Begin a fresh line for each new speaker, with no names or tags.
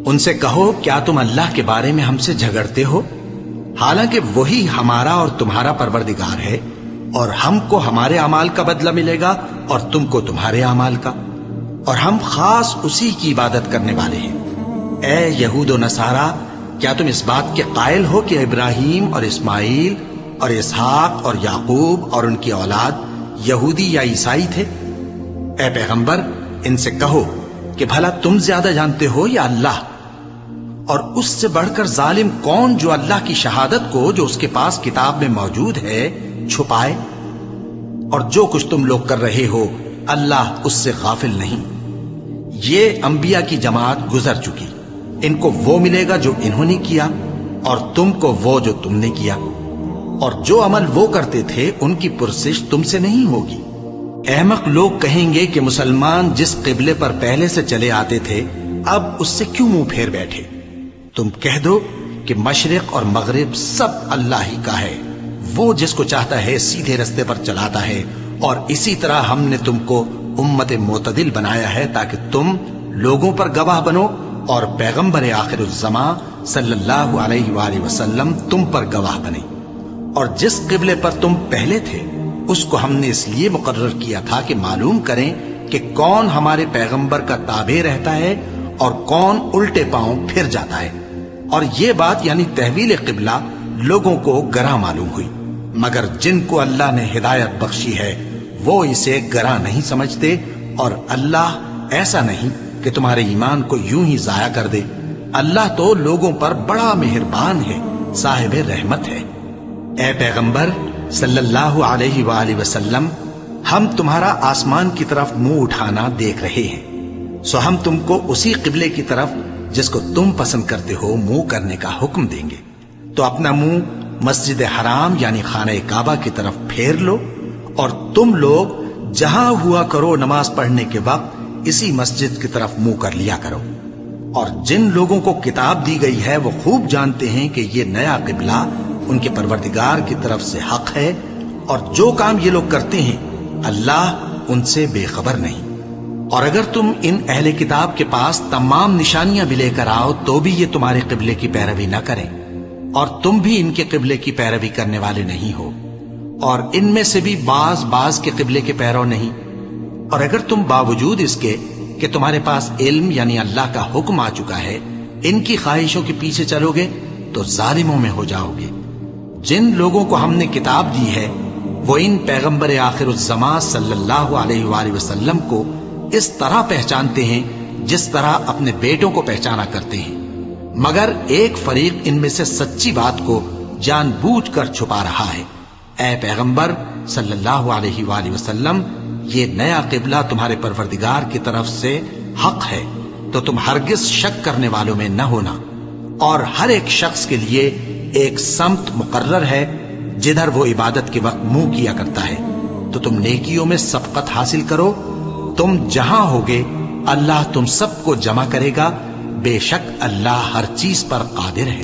ان سے کہو کیا تم اللہ کے بارے میں ہم سے جھگڑتے ہو، حالانکہ وہی ہمارا اور تمہارا پروردگار ہے، اور ہم کو ہمارے اعمال کا بدلہ ملے گا اور تم کو تمہارے اعمال کا، اور ہم خاص اسی کی عبادت کرنے والے ہیں۔ اے یہود و نصارا، کیا تم اس بات کے قائل ہو کہ ابراہیم اور اسماعیل اور اسحاق اور یعقوب اور ان کی اولاد یہودی یا عیسائی تھے؟ اے پیغمبر، ان سے کہو کہ بھلا تم زیادہ جانتے ہو یا اللہ؟ اور اس سے بڑھ کر ظالم کون جو اللہ کی شہادت کو جو اس کے پاس کتاب میں موجود ہے چھپائے؟ اور جو کچھ تم لوگ کر رہے ہو اللہ اس سے غافل نہیں۔ یہ انبیاء کی جماعت گزر چکی، ان کو وہ ملے گا جو انہوں نے کیا، اور تم کو وہ جو تم نے کیا، اور جو عمل وہ کرتے تھے ان کی پرسش تم سے نہیں ہوگی۔ احمق لوگ کہیں گے کہ مسلمان جس قبلے پر پہلے سے چلے آتے تھے اب اس سے کیوں منہ پھیر بیٹھے؟ تم کہہ دو کہ مشرق اور مغرب سب اللہ ہی کا ہے، وہ جس کو چاہتا ہے سیدھے رستے پر چلاتا ہے، اور اسی طرح ہم نے تم کو امت معتدل بنایا ہے تاکہ تم لوگوں پر گواہ بنو، اور پیغمبر آخر الزماں صلی اللہ علیہ وآلہ وسلم تم پر گواہ بنے۔ اور جس قبلے پر تم پہلے تھے اس کو ہم نے اس لیے مقرر کیا تھا کہ معلوم کریں کہ کون ہمارے پیغمبر کا تابع رہتا ہے اور کون الٹے پاؤں پھر جاتا ہے۔ اور یہ بات یعنی تحویل قبلہ لوگوں کو گراں معلوم ہوئی، مگر جن کو اللہ نے ہدایت بخشی ہے وہ اسے گراں نہیں سمجھتے، اور اللہ ایسا نہیں کہ تمہارے ایمان کو یوں ہی ضائع کر دے۔ اللہ تو لوگوں پر بڑا مہربان ہے، صاحب رحمت ہے۔ اے پیغمبر صلی اللہ علیہ وآلہ وسلم، ہم تمہارا آسمان کی طرف منہ اٹھانا دیکھ رہے ہیں، سو ہم تم کو اسی قبلے کی طرف جس کو تم پسند کرتے ہو منہ کرنے کا حکم دیں گے۔ تو اپنا منہ مسجد حرام یعنی خانہ کعبہ کی طرف پھیر لو، اور تم لوگ جہاں ہوا کرو نماز پڑھنے کے وقت اسی مسجد کی طرف منہ کر لیا کرو۔ اور جن لوگوں کو کتاب دی گئی ہے وہ خوب جانتے ہیں کہ یہ نیا قبلہ ان کے پروردگار کی طرف سے حق ہے، اور جو کام یہ لوگ کرتے ہیں اللہ ان سے بے خبر نہیں۔ اور اگر تم ان اہل کتاب کے پاس تمام نشانیاں بھی لے کر آؤ تو بھی یہ تمہارے قبلے کی پیروی نہ کریں، اور تم بھی ان کے قبلے کی پیروی کرنے والے نہیں ہو، اور ان میں سے بھی بعض کے قبلے کے پیرو نہیں۔ اور اگر تم باوجود اس کے کہ تمہارے پاس علم یعنی اللہ کا حکم آ چکا ہے ان کی خواہشوں کے پیچھے چلو گے تو ظالموں میں ہو جاؤ گے۔ جن لوگوں کو ہم نے کتاب دی ہے وہ ان پیغمبر آخر الزماں صلی اللہ علیہ وآلہ وسلم کو اس طرح پہچانتے ہیں جس طرح اپنے بیٹوں کو پہچانا کرتے ہیں، مگر ایک فریق ان میں سے سچی بات کو جان بوجھ کر چھپا رہا ہے۔ اے پیغمبر صلی اللہ علیہ وآلہ وسلم، یہ نیا قبلہ تمہارے پروردگار کی طرف سے حق ہے، تو تم ہرگز شک کرنے والوں میں نہ ہونا، اور ہر ایک شخص کے لیے ایک سمت مقرر ہے جدھر وہ عبادت کے وقت منہ کیا کرتا ہے، تو تم نیکیوں میں سبقت حاصل کرو۔ تم جہاں ہوگے اللہ تم سب کو جمع کرے گا، بے شک اللہ ہر چیز پر قادر ہے۔